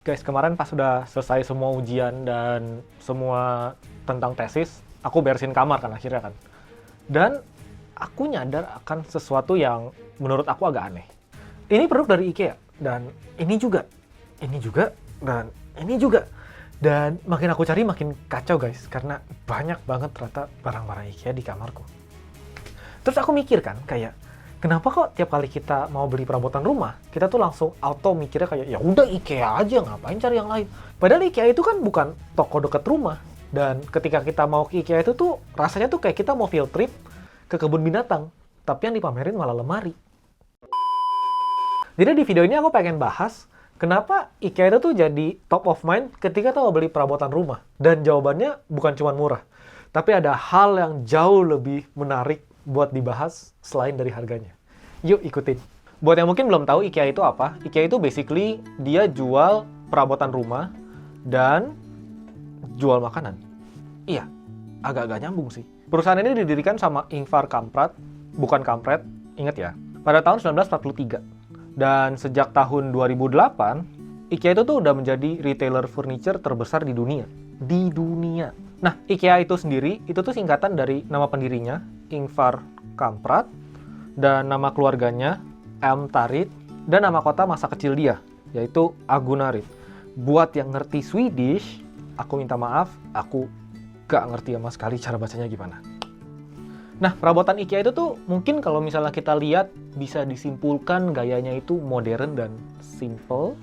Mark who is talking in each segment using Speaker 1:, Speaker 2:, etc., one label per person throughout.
Speaker 1: Guys, kemarin pas sudah selesai semua ujian dan semua tentang tesis, aku beresin kamar kan akhirnya kan. Dan aku nyadar akan sesuatu yang menurut aku agak aneh. Ini produk dari IKEA, dan ini juga, dan ini juga. Dan makin aku cari makin kacau guys, karena banyak banget ternyata barang-barang IKEA di kamarku. Terus aku mikir kan, kayak, kenapa kok tiap kali kita mau beli perabotan rumah, kita tuh langsung auto mikirnya kayak, ya udah IKEA aja, ngapain cari yang lain? Padahal IKEA itu kan bukan toko deket rumah. Dan ketika kita mau ke IKEA itu tuh, rasanya tuh kayak kita mau field trip ke kebun binatang. Tapi yang dipamerin malah lemari. Jadi di video ini aku pengen bahas, kenapa IKEA itu tuh jadi top of mind ketika kita mau beli perabotan rumah. Dan jawabannya bukan cuma murah, tapi ada hal yang jauh lebih menarik buat dibahas selain dari harganya. Yuk ikutin. Buat yang mungkin belum tahu IKEA itu apa, IKEA itu basically dia jual perabotan rumah dan jual makanan. Iya, agak-agak nyambung sih. Perusahaan ini didirikan sama Ingvar Kamprad, bukan Kampret, ingat ya, pada tahun 1943. Dan sejak tahun 2008, IKEA itu tuh udah menjadi retailer furniture terbesar di dunia. Di dunia. Nah, IKEA itu sendiri, itu tuh singkatan dari nama pendirinya, Ingvar Kamprad, dan nama keluarganya, Elmtarit, dan nama kota masa kecil dia, yaitu Agunarit. Buat yang ngerti Swedish, aku minta maaf, aku gak ngerti sama sekali cara bacanya gimana. Nah, perabotan IKEA itu tuh mungkin kalau misalnya kita lihat bisa disimpulkan gayanya itu modern dan simple.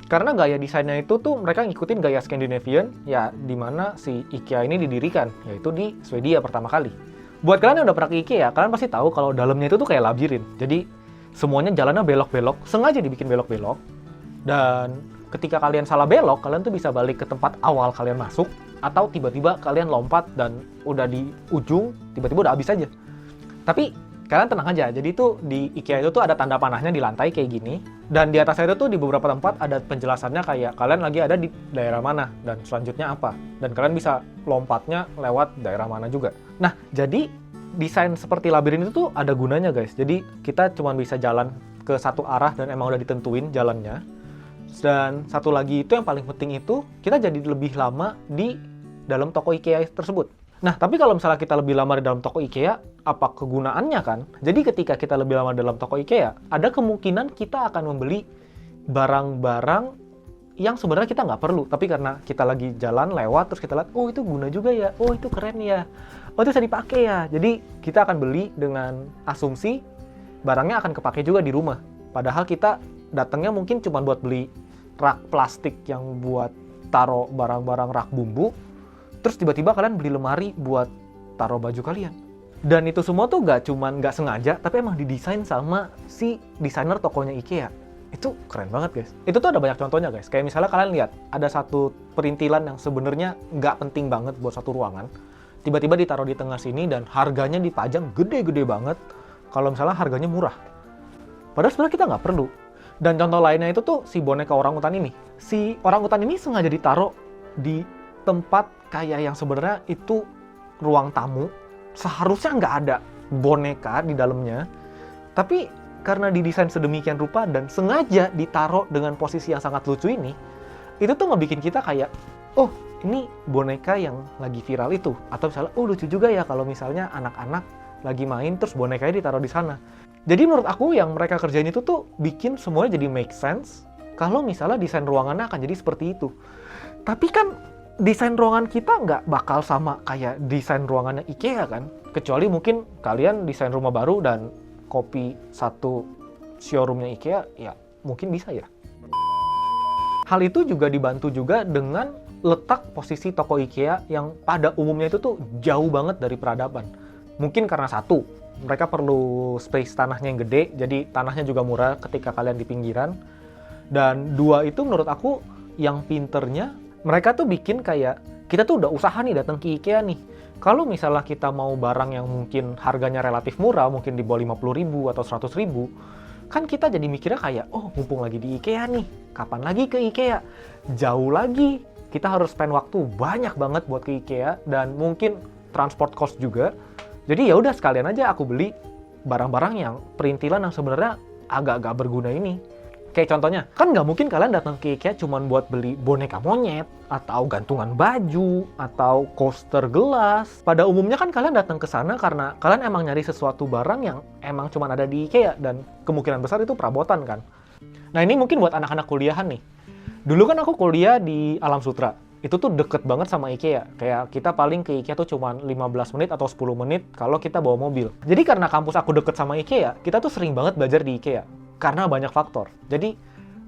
Speaker 1: Karena gaya desainnya itu tuh mereka ngikutin gaya Scandinavian, ya dimana si IKEA ini didirikan, yaitu di Swedia pertama kali. Buat kalian yang udah pernah ke IKEA, kalian pasti tahu kalau dalamnya itu tuh kayak labirin. Jadi semuanya jalannya belok-belok, sengaja dibikin belok-belok. Dan ketika kalian salah belok, kalian tuh bisa balik ke tempat awal kalian masuk, atau tiba-tiba kalian lompat dan udah di ujung, tiba-tiba udah habis aja. Tapi kalian tenang aja, jadi itu di IKEA itu tuh ada tanda panahnya di lantai kayak gini, dan di atasnya itu tuh di beberapa tempat ada penjelasannya kayak kalian lagi ada di daerah mana, dan selanjutnya apa. Dan kalian bisa lompatnya lewat daerah mana juga. Nah, jadi desain seperti labirin itu tuh ada gunanya guys. Jadi kita cuma bisa jalan ke satu arah dan emang udah ditentuin jalannya. Dan satu lagi itu yang paling penting itu, kita jadi lebih lama di dalam toko IKEA tersebut. Nah, tapi kalau misalnya kita lebih lama di dalam toko IKEA, apa kegunaannya kan? Jadi ketika kita lebih lama dalam toko IKEA, ada kemungkinan kita akan membeli barang-barang yang sebenarnya kita nggak perlu. Tapi karena kita lagi jalan lewat, terus kita lihat, oh itu guna juga ya, oh itu keren ya, oh itu bisa dipakai ya. Jadi kita akan beli dengan asumsi barangnya akan kepake juga di rumah. Padahal kita datangnya mungkin cuma buat beli rak plastik yang buat taruh barang-barang rak bumbu, terus tiba-tiba kalian beli lemari buat taruh baju kalian. Dan itu semua tuh nggak sengaja, tapi emang didesain sama si desainer tokonya IKEA. Itu keren banget guys. Itu tuh ada banyak contohnya guys. Kayak misalnya kalian lihat, ada satu perintilan yang sebenarnya nggak penting banget buat satu ruangan. Tiba-tiba ditaruh di tengah sini dan harganya dipajang gede-gede banget. Kalau misalnya harganya murah. Padahal sebenarnya kita nggak perlu. Dan contoh lainnya itu tuh si boneka orangutan ini. Si orangutan ini sengaja ditaruh di tempat kayak yang sebenarnya itu ruang tamu. Seharusnya nggak ada boneka di dalamnya. Tapi karena didesain sedemikian rupa dan sengaja ditaruh dengan posisi yang sangat lucu ini, itu tuh ngebikin kita kayak, oh ini boneka yang lagi viral itu. Atau misalnya, oh lucu juga ya kalau misalnya anak-anak lagi main terus bonekanya ditaruh di sana. Jadi menurut aku yang mereka kerjain itu tuh bikin semuanya jadi make sense kalau misalnya desain ruangannya akan jadi seperti itu. Tapi kan desain ruangan kita nggak bakal sama kayak desain ruangannya IKEA kan? Kecuali mungkin kalian desain rumah baru dan copy satu showroomnya IKEA, ya mungkin bisa ya. Hal itu juga dibantu juga dengan letak posisi toko IKEA yang pada umumnya itu tuh jauh banget dari peradaban. Mungkin karena satu, mereka perlu space tanahnya yang gede, jadi tanahnya juga murah ketika kalian di pinggiran. Dan dua itu menurut aku yang pinternya, mereka tuh bikin kayak, kita tuh udah usaha nih datang ke IKEA nih. Kalau misalnya kita mau barang yang mungkin harganya relatif murah, mungkin di bawah 50.000 atau 100.000, kan kita jadi mikirnya kayak, oh mumpung lagi di IKEA nih, kapan lagi ke IKEA? Jauh lagi, kita harus spend waktu banyak banget buat ke IKEA, dan mungkin transport cost juga. Jadi ya udah sekalian aja aku beli barang-barang yang perintilan yang sebenarnya agak-agak berguna ini. Kayak contohnya, kan nggak mungkin kalian datang ke IKEA cuma buat beli boneka monyet, atau gantungan baju, atau coaster gelas. Pada umumnya kan kalian datang ke sana karena kalian emang nyari sesuatu barang yang emang cuma ada di IKEA, dan kemungkinan besar itu perabotan kan. Nah ini mungkin buat anak-anak kuliahan nih. Dulu kan aku kuliah di Alam Sutra. Itu tuh deket banget sama IKEA. Kayak kita paling ke IKEA tuh cuma 15 menit atau 10 menit kalau kita bawa mobil. Jadi karena kampus aku deket sama IKEA, kita tuh sering banget belajar di IKEA. Karena banyak faktor. Jadi,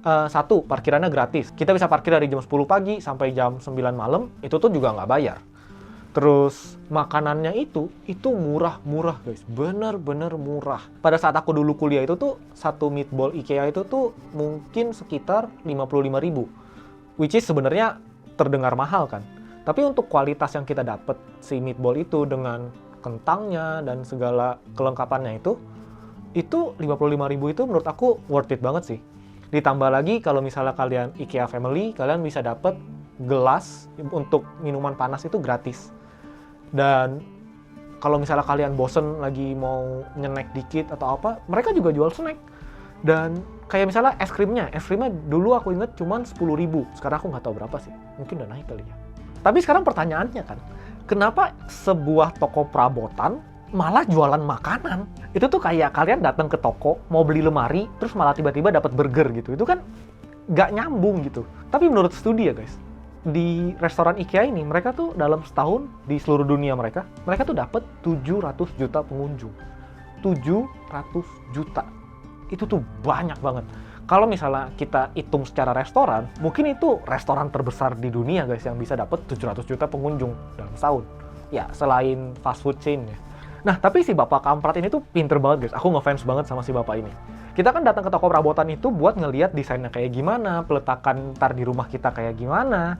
Speaker 1: satu, parkirannya gratis. Kita bisa parkir dari jam 10 pagi sampai jam 9 malam, itu tuh juga nggak bayar. Terus, makanannya itu murah-murah guys. Bener-bener murah. Pada saat aku dulu kuliah itu tuh, satu meatball IKEA itu tuh mungkin sekitar 55.000. Which is sebenarnya terdengar mahal kan. Tapi untuk kualitas yang kita dapat si meatball itu dengan kentangnya dan segala kelengkapannya itu 55.000 itu menurut aku worth it banget sih. Ditambah lagi kalau misalnya kalian IKEA family, kalian bisa dapat gelas untuk minuman panas itu gratis. Dan kalau misalnya kalian bosen lagi mau nyenek dikit atau apa, mereka juga jual snack. Dan kayak misalnya es krimnya dulu aku inget cuma 10.000. Sekarang aku nggak tahu berapa sih, mungkin udah naik kali ya. Tapi sekarang pertanyaannya kan, kenapa sebuah toko perabotan malah jualan makanan? Itu tuh kayak kalian datang ke toko, mau beli lemari, terus malah tiba-tiba dapat burger gitu. Itu kan nggak nyambung gitu. Tapi menurut studi ya guys, di restoran IKEA ini, mereka tuh dalam setahun di seluruh dunia mereka tuh dapat 700 juta pengunjung. 700 juta. Itu tuh banyak banget. Kalau misalnya kita hitung secara restoran, mungkin itu restoran terbesar di dunia guys yang bisa dapat 700 juta pengunjung dalam setahun. Ya, selain fast food chain ya. Nah, tapi si Bapak Kamprat ini tuh pinter banget guys. Aku ngefans banget sama si Bapak ini. Kita kan datang ke toko perabotan itu buat ngelihat desainnya kayak gimana, peletakan ntar di rumah kita kayak gimana.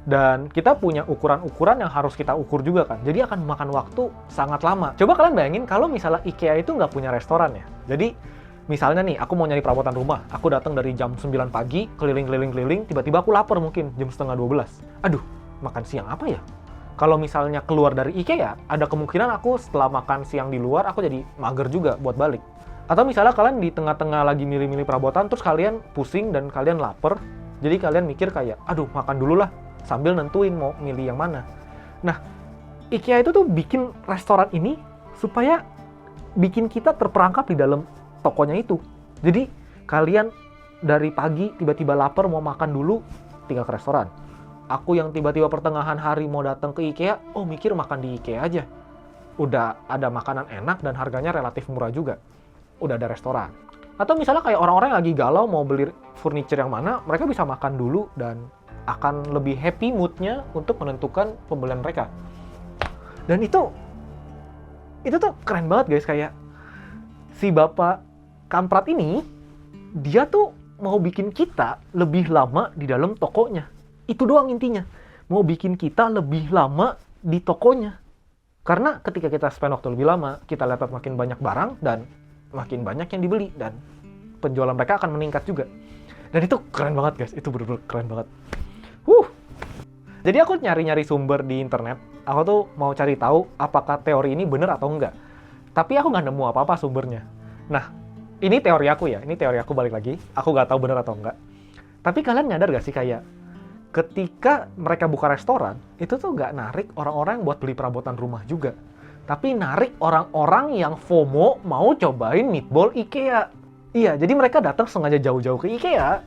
Speaker 1: Dan kita punya ukuran-ukuran yang harus kita ukur juga kan. Jadi akan memakan waktu sangat lama. Coba kalian bayangin kalau misalnya IKEA itu nggak punya restoran ya. Jadi, misalnya nih, aku mau nyari perabotan rumah. Aku datang dari jam 9 pagi, keliling-keliling-keliling, tiba-tiba aku lapar mungkin jam setengah 12. Aduh, makan siang apa ya? Kalau misalnya keluar dari IKEA, ada kemungkinan aku setelah makan siang di luar, aku jadi mager juga buat balik. Atau misalnya kalian di tengah-tengah lagi milih-milih perabotan, terus kalian pusing dan kalian lapar, jadi kalian mikir kayak, aduh makan dulu lah, sambil nentuin mau milih yang mana. Nah, IKEA itu tuh bikin restoran ini supaya bikin kita terperangkap di dalam tokonya itu. Jadi, kalian dari pagi tiba-tiba lapar mau makan dulu, tinggal ke restoran. Aku yang tiba-tiba pertengahan hari mau datang ke IKEA, mikir makan di IKEA aja. Udah ada makanan enak dan harganya relatif murah juga. Udah ada restoran. Atau misalnya kayak orang-orang yang lagi galau mau beli furniture yang mana, mereka bisa makan dulu dan akan lebih happy mood-nya untuk menentukan pembelian mereka. Dan itu tuh keren banget guys, kayak si Bapak Kamprat ini, dia tuh mau bikin kita lebih lama di dalam tokonya. Itu doang intinya. Mau bikin kita lebih lama di tokonya. Karena ketika kita spend waktu lebih lama, kita dapat makin banyak barang dan makin banyak yang dibeli. Dan penjualan mereka akan meningkat juga. Dan itu keren banget guys. Itu bener-bener keren banget. Jadi aku nyari-nyari sumber di internet. Aku tuh mau cari tahu apakah teori ini bener atau enggak. Tapi aku nggak nemu apa-apa sumbernya. Nah, ini teori aku ya. Ini teori aku balik lagi. Aku nggak tahu bener atau enggak. Tapi kalian nyadar gak sih kayak ketika mereka buka restoran, itu tuh nggak narik orang-orang yang buat beli perabotan rumah juga. Tapi narik orang-orang yang FOMO mau cobain meatball IKEA. Iya, jadi mereka datang sengaja jauh-jauh ke IKEA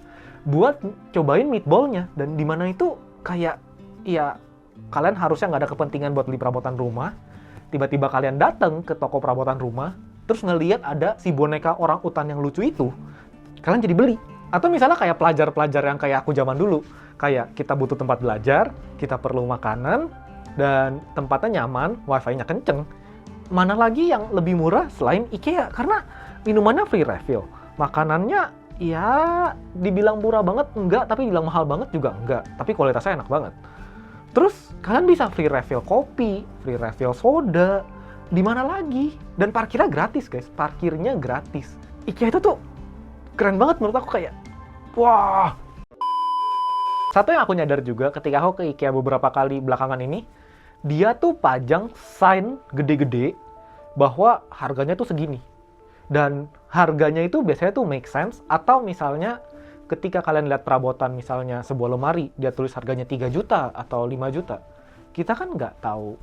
Speaker 1: buat cobain meatballnya. Dan di mana itu kayak, ya kalian harusnya nggak ada kepentingan buat beli perabotan rumah. Tiba-tiba kalian datang ke toko perabotan rumah, terus ngelihat ada si boneka orang utan yang lucu itu, kalian jadi beli. Atau misalnya kayak pelajar-pelajar yang kayak aku zaman dulu. Kayak kita butuh tempat belajar, kita perlu makanan, dan tempatnya nyaman, wifi-nya kenceng. Mana lagi yang lebih murah selain IKEA? Karena minumannya free refill. Makanannya, ya dibilang murah banget, enggak. Tapi dibilang mahal banget juga enggak. Tapi kualitasnya enak banget. Terus, kalian bisa free refill kopi, free refill soda. Di mana lagi? Dan parkirnya gratis, guys. Parkirnya gratis. IKEA itu tuh keren banget menurut aku, kayak, wah. Satu yang aku nyadar juga ketika aku ke IKEA beberapa kali belakangan ini, dia tuh pajang sign gede-gede bahwa harganya tuh segini. Dan harganya itu biasanya tuh make sense, atau misalnya ketika kalian lihat perabotan misalnya sebuah lemari, dia tulis harganya 3 juta atau 5 juta, kita kan nggak tahu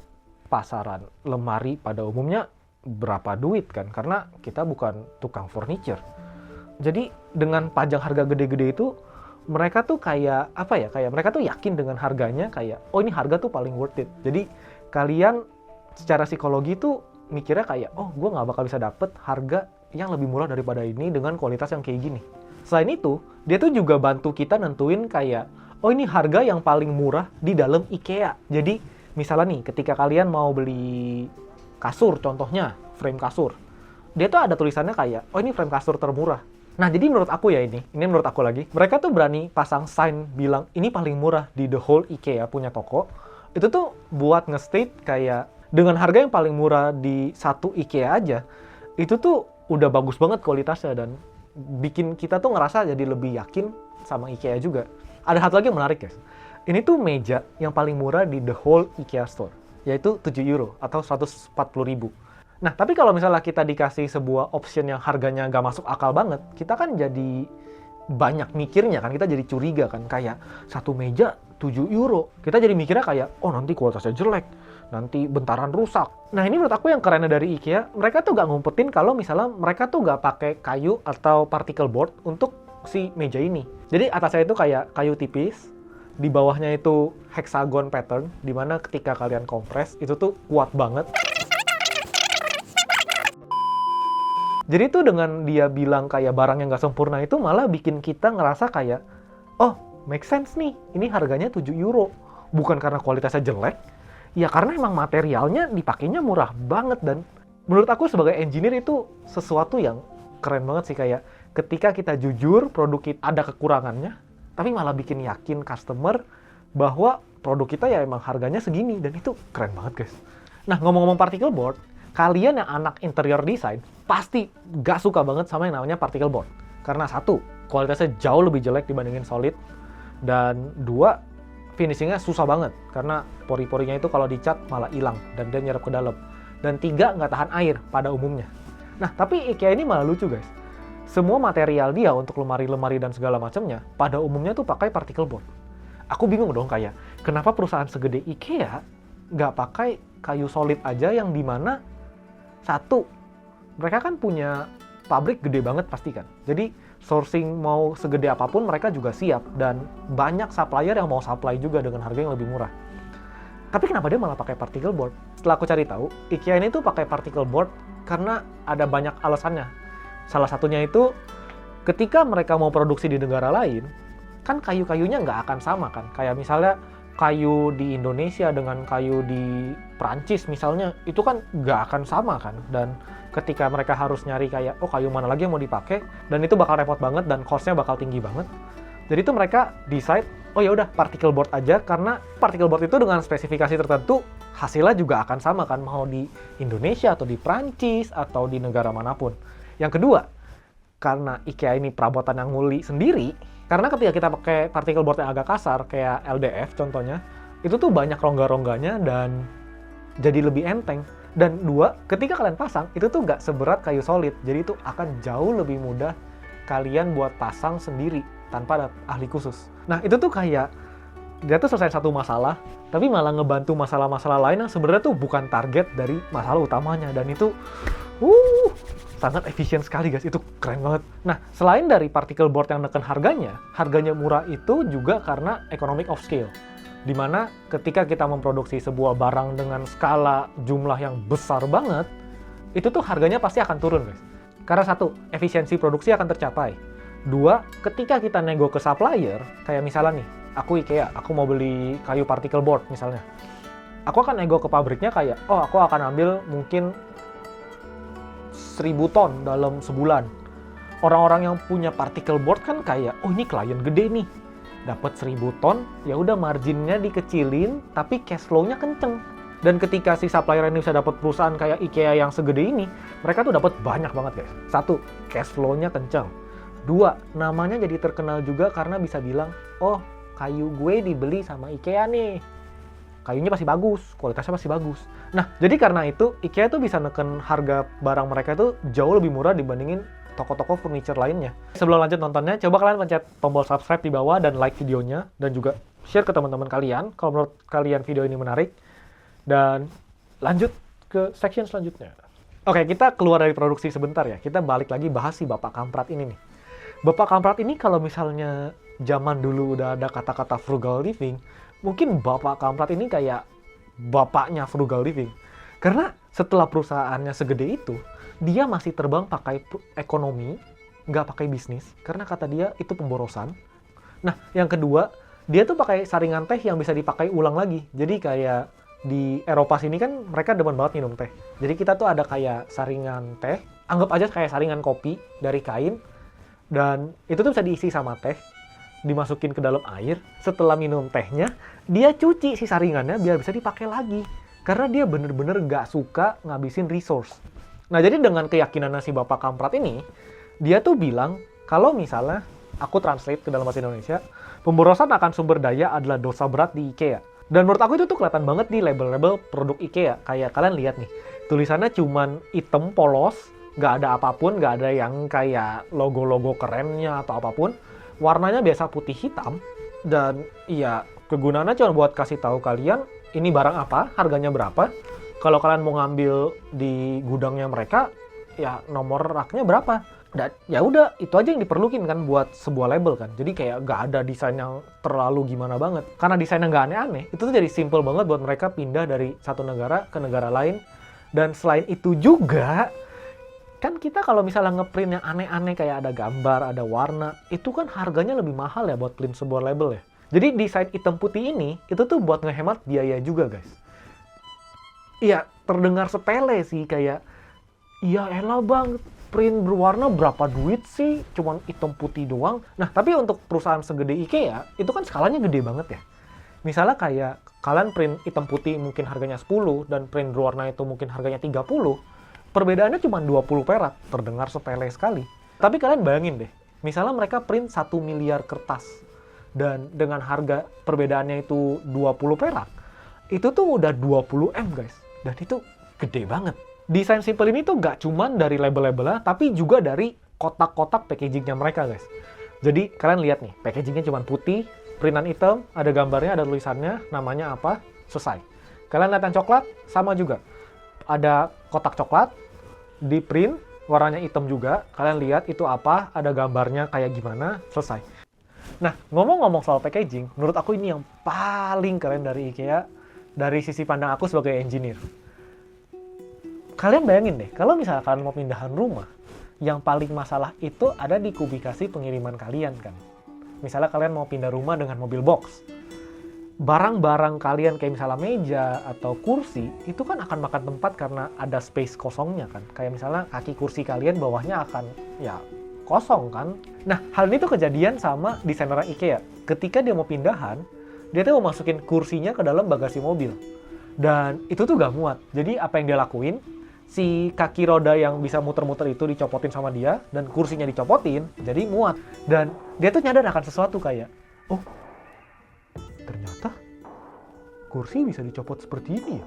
Speaker 1: pasaran lemari pada umumnya berapa duit kan, karena kita bukan tukang furniture. Jadi dengan pajang harga gede-gede itu, mereka tuh kayak mereka tuh yakin dengan harganya, kayak oh ini harga tuh paling worth it. Jadi kalian secara psikologi tuh mikirnya kayak oh gue nggak bakal bisa dapet harga yang lebih murah daripada ini dengan kualitas yang kayak gini. Selain itu, dia tuh juga bantu kita nentuin kayak oh ini harga yang paling murah di dalam IKEA. Jadi misalnya nih, ketika kalian mau beli kasur, contohnya frame kasur, dia tuh ada tulisannya kayak oh ini frame kasur termurah. Nah jadi menurut aku ya, ini menurut aku lagi, mereka tuh berani pasang sign bilang ini paling murah di the whole IKEA punya toko. Itu tuh buat nge-state kayak dengan harga yang paling murah di satu IKEA aja, itu tuh udah bagus banget kualitasnya dan bikin kita tuh ngerasa jadi lebih yakin sama IKEA juga. Ada satu lagi yang menarik guys. Ini tuh meja yang paling murah di the whole IKEA store, yaitu 7 euro atau 140 ribu. Nah, tapi kalau misalnya kita dikasih sebuah option yang harganya nggak masuk akal banget, kita kan jadi banyak mikirnya kan, kita jadi curiga kan, kayak satu meja 7 euro. Kita jadi mikirnya kayak, oh nanti kualitasnya jelek, nanti bentaran rusak. Nah ini menurut aku yang kerennya dari IKEA, mereka tuh nggak ngumpetin kalau misalnya mereka tuh nggak pakai kayu atau particle board untuk si meja ini. Jadi atasnya itu kayak kayu tipis, di bawahnya itu hexagon pattern, dimana ketika kalian kompres, itu tuh kuat banget. Jadi tuh dengan dia bilang kayak barang yang nggak sempurna itu malah bikin kita ngerasa kayak, oh make sense nih, ini harganya 7 euro. Bukan karena kualitasnya jelek, ya karena emang materialnya dipakainya murah banget. Dan menurut aku sebagai engineer itu sesuatu yang keren banget sih, kayak ketika kita jujur produk kita ada kekurangannya, tapi malah bikin yakin customer bahwa produk kita ya emang harganya segini, dan itu keren banget guys. Nah ngomong-ngomong particle board, kalian yang anak interior design pasti gak suka banget sama yang namanya particle board. Karena satu, kualitasnya jauh lebih jelek dibandingin solid, dan dua, finishingnya susah banget karena pori-porinya itu kalau dicat malah hilang dan dia nyerap ke dalam. Dan tiga, nggak tahan air pada umumnya. Nah tapi IKEA ini malah lucu guys. Semua material dia untuk lemari-lemari dan segala macamnya pada umumnya tuh pakai particle board. Aku bingung dong, kayak kenapa perusahaan segede IKEA nggak pakai kayu solid aja, yang dimana satu, mereka kan punya pabrik gede banget pasti kan. Jadi sourcing mau segede apapun mereka juga siap, dan banyak supplier yang mau supply juga dengan harga yang lebih murah. Tapi kenapa dia malah pakai particle board? Setelah aku cari tahu, IKEA ini tuh pakai particle board karena ada banyak alasannya. Salah satunya itu ketika mereka mau produksi di negara lain, kan kayu-kayunya nggak akan sama kan. Kayak misalnya kayu di Indonesia dengan kayu di Prancis misalnya, itu kan nggak akan sama kan. Dan ketika mereka harus nyari kayak, oh kayu mana lagi yang mau dipakai, dan itu bakal repot banget dan cost-nya bakal tinggi banget. Jadi itu mereka decide, oh ya udah particle board aja, karena particle board itu dengan spesifikasi tertentu hasilnya juga akan sama kan, mau di Indonesia atau di Prancis atau di negara manapun. Yang kedua, karena IKEA ini perabotan yang nguli sendiri, karena ketika kita pakai particle board yang agak kasar kayak LDF contohnya, itu tuh banyak rongga-rongganya dan jadi lebih enteng. Dan dua, ketika kalian pasang, itu tuh nggak seberat kayu solid. Jadi itu akan jauh lebih mudah kalian buat pasang sendiri tanpa ada ahli khusus. Nah itu tuh kayak, dia tuh selesai satu masalah, tapi malah ngebantu masalah-masalah lain yang sebenarnya tuh bukan target dari masalah utamanya. Dan itu, sangat efisien sekali guys, itu keren banget. Nah, selain dari particle board yang neken harganya murah itu juga karena economic of scale. Dimana ketika kita memproduksi sebuah barang dengan skala jumlah yang besar banget, itu tuh harganya pasti akan turun guys. Karena satu, efisiensi produksi akan tercapai. Dua, ketika kita nego ke supplier, kayak misalnya nih, aku IKEA, aku mau beli kayu particle board misalnya. Aku akan nego ke pabriknya kayak, oh aku akan ambil mungkin 1000 ton dalam sebulan. Orang-orang yang punya particle board kan kayak, oh ini klien gede nih, dapat 1000 ton, ya udah marginnya dikecilin, tapi cash flow-nya kenceng. Dan ketika si supplier ini bisa dapat perusahaan kayak IKEA yang segede ini, mereka tuh dapat banyak banget guys. Satu, cash flow-nya kenceng. Dua, namanya jadi terkenal juga karena bisa bilang, oh kayu gue dibeli sama IKEA nih. Kayunya pasti bagus, kualitasnya pasti bagus. Nah, jadi karena itu IKEA tuh bisa neken harga barang mereka tuh jauh lebih murah dibandingin toko-toko furniture lainnya. Sebelum lanjut nontonnya, coba kalian pencet tombol subscribe di bawah dan like videonya, dan juga share ke teman-teman kalian kalau menurut kalian video ini menarik. Dan lanjut ke section selanjutnya. Oke, kita keluar dari produksi sebentar ya. Kita balik lagi bahas si Bapak Kamprat ini nih. Bapak Kamprat ini kalau misalnya zaman dulu udah ada kata-kata frugal living, mungkin Bapak Kamprat ini kayak bapaknya frugal living. Karena setelah perusahaannya segede itu, dia masih terbang pakai ekonomi, nggak pakai bisnis. Karena kata dia itu pemborosan. Nah, yang kedua, dia tuh pakai saringan teh yang bisa dipakai ulang lagi. Jadi kayak di Eropa sini kan mereka demen banget minum teh. Jadi kita tuh ada kayak saringan teh, anggap aja kayak saringan kopi dari kain. Dan itu tuh bisa diisi sama teh, dimasukin ke dalam air. Setelah minum tehnya, dia cuci si saringannya biar bisa dipakai lagi. Karena dia bener-bener gak suka ngabisin resource. Nah, jadi dengan keyakinan si Bapak Kamprat ini, dia tuh bilang, kalau misalnya, aku translate ke dalam bahasa Indonesia, pemborosan akan sumber daya adalah dosa berat di IKEA. Dan menurut aku itu tuh kelihatan banget di label-label produk IKEA. Kayak kalian lihat nih, tulisannya cuman hitam polos, gak ada apapun, gak ada yang kayak logo-logo kerennya atau apapun. Warnanya biasa putih hitam, dan iya, kegunaannya cuma buat kasih tahu kalian, ini barang apa, harganya berapa. Kalau kalian mau ngambil di gudangnya mereka, ya nomor raknya berapa. Dan ya udah, itu aja yang diperlukan kan buat sebuah label kan. Jadi kayak gak ada desain yang terlalu gimana banget. Karena desainnya gak aneh-aneh, itu tuh jadi simple banget buat mereka pindah dari satu negara ke negara lain. Dan selain itu juga, kan kita kalau misalnya ngeprint yang aneh-aneh kayak ada gambar, ada warna, itu kan harganya lebih mahal ya buat print sebuah label ya. Jadi desain hitam putih ini, itu tuh buat ngehemat biaya juga guys. Iya, terdengar sepele sih kayak, iya elah bang, print berwarna berapa duit sih, cuman hitam putih doang. Nah, tapi untuk perusahaan segede IKEA, itu kan skalanya gede banget ya. Misalnya kayak, kalian print hitam putih mungkin harganya 10, dan print berwarna itu mungkin harganya 30, perbedaannya cuma 20 perak, terdengar sepele sekali. Tapi kalian bayangin deh, misalnya mereka print 1 miliar kertas, dan dengan harga perbedaannya itu 20 perak, itu tuh udah 20 M guys. Dan itu gede banget. Desain simple ini tuh gak cuman dari label-labelnya, tapi juga dari kotak-kotak packagingnya mereka guys. Jadi kalian lihat nih, packagingnya cuma putih, printan hitam, ada gambarnya, ada tulisannya, namanya apa, selesai. Kalian lihat yang coklat, sama juga. Ada kotak coklat, di print, warnanya hitam juga. Kalian lihat itu apa, ada gambarnya kayak gimana, selesai. Nah, ngomong-ngomong soal packaging, menurut aku ini yang paling keren dari IKEA, dari sisi pandang aku sebagai engineer. Kalian bayangin deh, kalau misalnya kalian mau pindahan rumah, yang paling masalah itu ada di kubikasi pengiriman kalian kan. Misalnya kalian mau pindah rumah dengan mobil box. Barang-barang kalian kayak misalnya meja atau kursi, itu kan akan makan tempat karena ada space kosongnya kan. Kayak misalnya kaki kursi kalian bawahnya akan ya kosong kan. Nah, hal ini tuh kejadian sama desainer IKEA. Ketika dia mau pindahan, dia tuh mau masukin kursinya ke dalam bagasi mobil. Dan itu tuh gak muat. Jadi apa yang dia lakuin, si kaki roda yang bisa muter-muter itu dicopotin sama dia, dan kursinya dicopotin, jadi muat. Dan dia tuh nyadar akan sesuatu kayak, oh, ternyata kursi bisa dicopot seperti ini ya.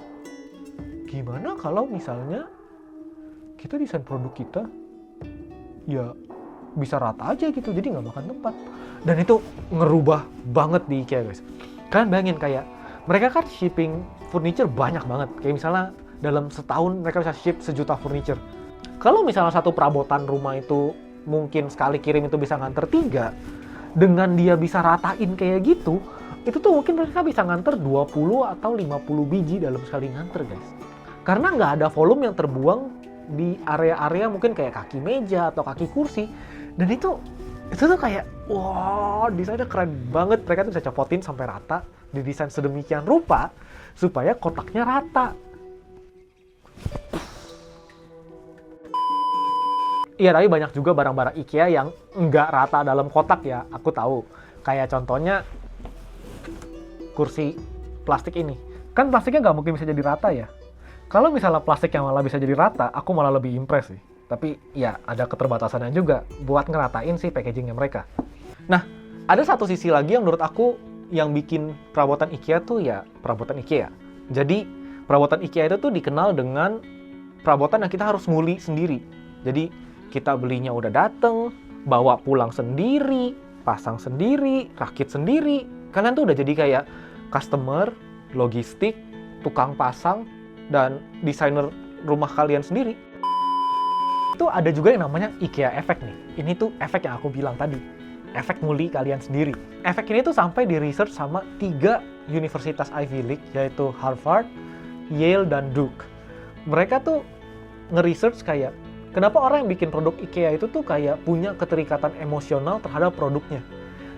Speaker 1: Gimana kalau misalnya kita desain produk kita, ya bisa rata aja gitu, jadi nggak makan tempat. Dan itu ngerubah banget di IKEA guys. Kalian bayangin kayak, mereka kan shipping furniture banyak banget. Kayak misalnya dalam setahun mereka bisa ship 1 juta furniture. Kalau misalnya satu perabotan rumah itu mungkin sekali kirim itu bisa nganter 3, dengan dia bisa ratain kayak gitu, itu tuh mungkin mereka bisa nganter 20 atau 50 biji dalam sekali nganter guys. Karena nggak ada volume yang terbuang di area-area mungkin kayak kaki meja atau kaki kursi. Dan itu tuh kayak, wow, desainnya keren banget. Mereka tuh bisa copotin sampai rata, didesain sedemikian rupa supaya kotaknya rata. Iya, tapi banyak juga barang-barang IKEA yang nggak rata dalam kotak ya, aku tahu. Kayak contohnya kursi plastik ini. Kan plastiknya nggak mungkin bisa jadi rata ya. Kalau misalnya plastik yang malah bisa jadi rata, aku malah lebih impress sih. Tapi ya ada keterbatasannya juga buat ngeratain sih packagingnya mereka. Nah, ada satu sisi lagi yang menurut aku yang bikin perabotan IKEA tuh ya perabotan IKEA. Jadi perabotan IKEA itu tuh dikenal dengan perabotan yang kita harus nguli sendiri. Jadi kita belinya udah dateng, bawa pulang sendiri, pasang sendiri, rakit sendiri. Kalian tuh udah jadi kayak customer, logistik, tukang pasang, dan desainer rumah kalian sendiri. Itu ada juga yang namanya IKEA Effect nih. Ini tuh efek yang aku bilang tadi. Efek nguli kalian sendiri. Efek ini tuh sampai di research sama 3 universitas Ivy League, yaitu Harvard, Yale, dan Duke. Mereka tuh nge-research kayak, kenapa orang yang bikin produk IKEA itu tuh kayak punya keterikatan emosional terhadap produknya.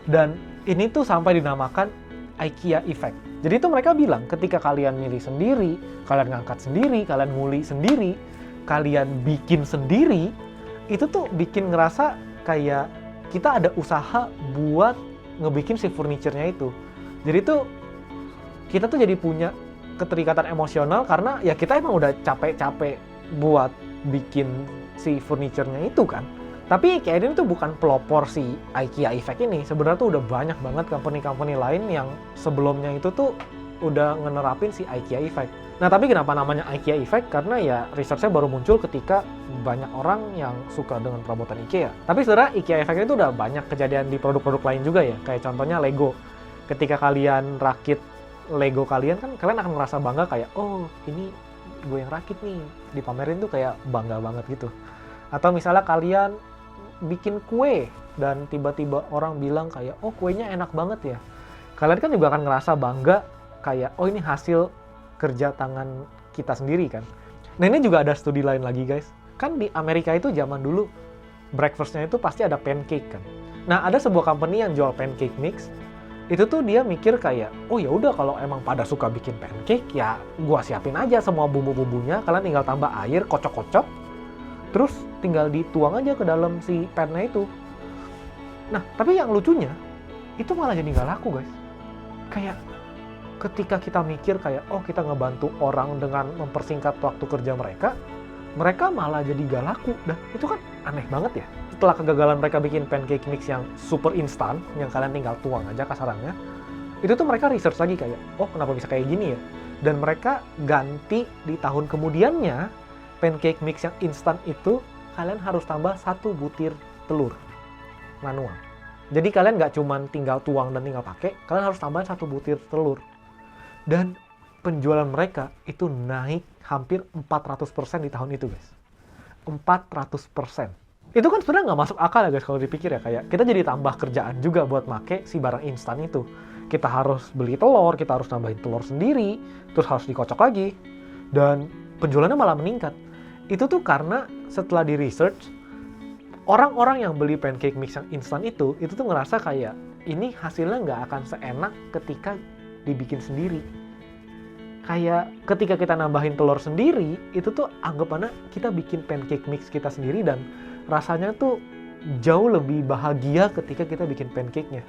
Speaker 1: Dan ini tuh sampai dinamakan IKEA Effect. Jadi itu mereka bilang, ketika kalian milih sendiri, kalian ngangkat sendiri, kalian nguli sendiri, kalian bikin sendiri, itu tuh bikin ngerasa kayak kita ada usaha buat ngebikin si furniture-nya itu. Jadi tuh kita tuh jadi punya keterikatan emosional karena ya kita emang udah capek-capek buat bikin si furniture-nya itu kan. Tapi kayak ini tuh bukan pelopor si IKEA Effect ini. Sebenarnya tuh udah banyak banget company-company lain yang sebelumnya itu tuh udah ngenerapin si IKEA Effect. Nah, tapi kenapa namanya IKEA Effect? Karena ya research-nya baru muncul ketika banyak orang yang suka dengan perabotan IKEA. Tapi sebenarnya IKEA Effect itu udah banyak kejadian di produk-produk lain juga ya. Kayak contohnya Lego. Ketika kalian rakit Lego kalian kan kalian akan merasa bangga kayak, oh ini gue yang rakit nih. Dipamerin tuh kayak bangga banget gitu. Atau misalnya kalian bikin kue dan tiba-tiba orang bilang kayak, oh kuenya enak banget ya. Kalian kan juga akan ngerasa bangga kayak, oh ini hasil kerja tangan kita sendiri kan. Nah ini juga ada studi lain lagi guys. Kan di Amerika itu zaman dulu breakfast-nya itu pasti ada pancake kan. Nah ada sebuah company yang jual pancake mix. Itu tuh dia mikir kayak, oh ya udah kalau emang pada suka bikin pancake ya gua siapin aja semua bumbu-bumbunya. Kalian tinggal tambah air, kocok-kocok. Terus tinggal dituang aja ke dalam si pan-nya itu. Nah tapi yang lucunya itu malah jadi nggak laku guys. Kayak ketika kita mikir kayak, oh kita ngebantu orang dengan mempersingkat waktu kerja mereka, mereka malah jadi gak laku. Dan itu kan aneh banget ya. Setelah kegagalan mereka bikin pancake mix yang super instan, yang kalian tinggal tuang aja kasarannya, itu tuh mereka research lagi kayak, oh kenapa bisa kayak gini ya? Dan mereka ganti di tahun kemudiannya, pancake mix yang instan itu, kalian harus tambah 1 butir telur manual. Jadi kalian nggak cuman tinggal tuang dan tinggal pakai, kalian harus tambahin 1 butir telur. Dan penjualan mereka itu naik hampir 400% di tahun itu guys. 400%. Itu kan sebenarnya nggak masuk akal ya guys kalau dipikir ya. Kayak kita jadi tambah kerjaan juga buat make si barang instan itu. Kita harus beli telur, kita harus nambahin telur sendiri, terus harus dikocok lagi. Dan penjualannya malah meningkat. Itu tuh karena setelah di research, orang-orang yang beli pancake mix yang instan itu tuh ngerasa kayak ini hasilnya nggak akan seenak ketika dibikin sendiri. Kayak ketika kita nambahin telur sendiri, itu tuh anggapannya kita bikin pancake mix kita sendiri dan rasanya tuh jauh lebih bahagia ketika kita bikin pancake-nya.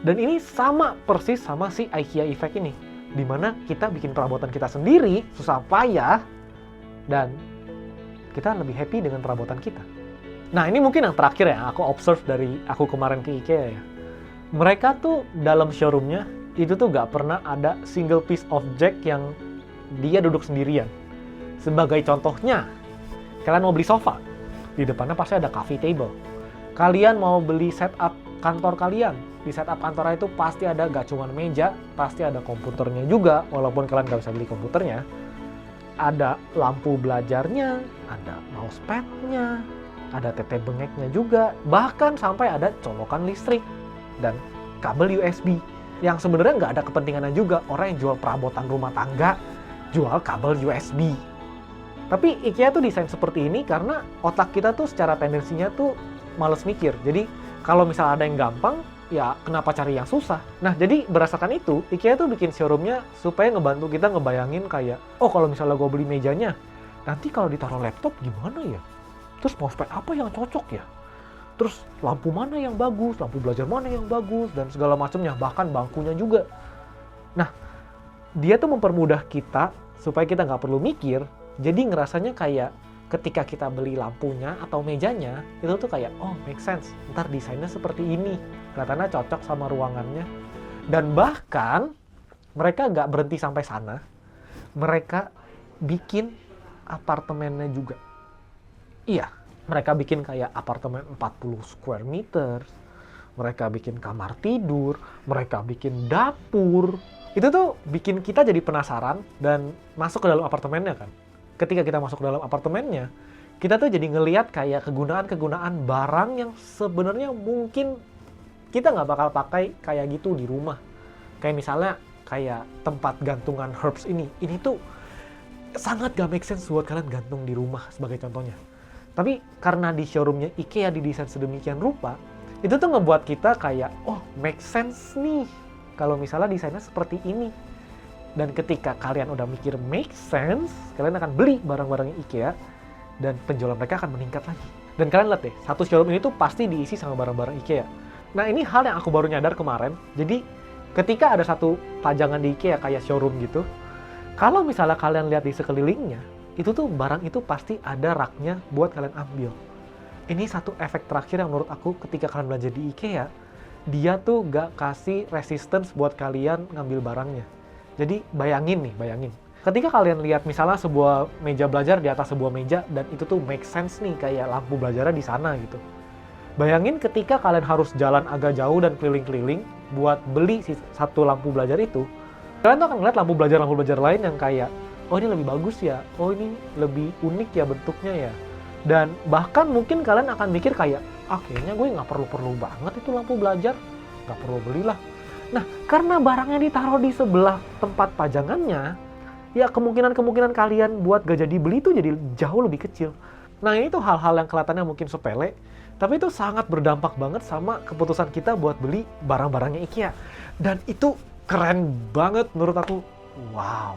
Speaker 1: Dan ini sama persis sama si IKEA Effect ini, dimana kita bikin perabotan kita sendiri, susah payah, dan kita lebih happy dengan perabotan kita. Nah ini mungkin yang terakhir ya, aku observe dari aku kemarin ke IKEA ya. Mereka tuh dalam showroomnya, itu tuh gak pernah ada single piece object yang dia duduk sendirian. Sebagai contohnya, kalian mau beli sofa, di depannya pasti ada coffee table. Kalian mau beli setup kantor kalian, di setup kantornya itu pasti ada gak cuma meja, pasti ada komputernya juga, walaupun kalian gak bisa beli komputernya. Ada lampu belajarnya, ada mousepad-nya, ada teteh bengeknya juga, bahkan sampai ada colokan listrik dan kabel USB. Yang sebenarnya nggak ada kepentingannya juga orang yang jual perabotan rumah tangga jual kabel USB. Tapi IKEA tuh desain seperti ini karena otak kita tuh secara tendensinya tuh males mikir. Jadi kalau misalnya ada yang gampang, ya kenapa cari yang susah? Nah jadi berdasarkan itu, IKEA tuh bikin showroomnya supaya ngebantu kita ngebayangin kayak, oh kalau misalnya gue beli mejanya, nanti kalau ditaruh laptop gimana ya? Terus mousepad apa yang cocok ya? Terus lampu mana yang bagus, lampu belajar mana yang bagus, dan segala macamnya, bahkan bangkunya juga. Nah, dia tuh mempermudah kita supaya kita nggak perlu mikir, jadi ngerasanya kayak ketika kita beli lampunya atau mejanya, itu tuh kayak, oh make sense, ntar desainnya seperti ini, kelihatannya cocok sama ruangannya. Dan bahkan, mereka nggak berhenti sampai sana, mereka bikin apartemennya juga. Iya, Mereka bikin kayak apartemen 40 square meter, mereka bikin kamar tidur, mereka bikin dapur. Itu tuh bikin kita jadi penasaran dan masuk ke dalam apartemennya kan. Ketika kita masuk ke dalam apartemennya, kita tuh jadi ngelihat kayak kegunaan-kegunaan barang yang sebenarnya mungkin kita nggak bakal pakai kayak gitu di rumah. Kayak misalnya kayak tempat gantungan herbs ini tuh sangat gak make sense buat kalian gantung di rumah sebagai contohnya. Tapi karena di showroomnya IKEA didesain sedemikian rupa, itu tuh ngebuat kita kayak, oh make sense nih kalau misalnya desainnya seperti ini. Dan ketika kalian udah mikir make sense, kalian akan beli barang-barangnya IKEA dan penjualan mereka akan meningkat lagi. Dan kalian lihat deh, satu showroom ini tuh pasti diisi sama barang-barang IKEA. Nah ini hal yang aku baru nyadar kemarin. Jadi ketika ada satu pajangan di IKEA kayak showroom gitu, kalau misalnya kalian lihat di sekelilingnya, itu tuh barang itu pasti ada raknya buat kalian ambil. Ini satu efek terakhir yang menurut aku ketika kalian belanja di IKEA, dia tuh gak kasih resistance buat kalian ngambil barangnya. Jadi bayangin. Ketika kalian lihat misalnya sebuah meja belajar di atas sebuah meja, dan itu tuh make sense nih kayak lampu belajarnya di sana gitu. Bayangin ketika kalian harus jalan agak jauh dan keliling-keliling buat beli satu lampu belajar itu, kalian tuh akan ngeliat lampu belajar lain yang kayak, oh ini lebih bagus ya, oh ini lebih unik ya bentuknya ya. Dan bahkan mungkin kalian akan mikir kayak, kayaknya gue nggak perlu banget itu lampu belajar, nggak perlu belilah. Nah, karena barangnya ditaruh di sebelah tempat pajangannya, ya kemungkinan kalian buat gak jadi beli itu jadi jauh lebih kecil. Nah, ini tuh hal-hal yang kelihatannya mungkin sepele, tapi itu sangat berdampak banget sama keputusan kita buat beli barang-barangnya IKEA. Dan itu keren banget menurut aku. Wow.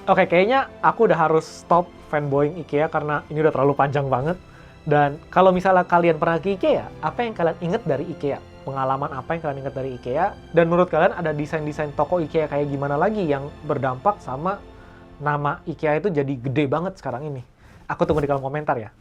Speaker 1: Oke, kayaknya aku udah harus stop fanboying IKEA karena ini udah terlalu panjang banget. Dan kalau misalnya kalian pernah ke IKEA, apa yang kalian inget dari IKEA? Pengalaman apa yang kalian ingat dari IKEA? Dan menurut kalian ada desain-desain toko IKEA kayak gimana lagi yang berdampak sama nama IKEA itu jadi gede banget sekarang ini? Aku tunggu di kolom komentar ya.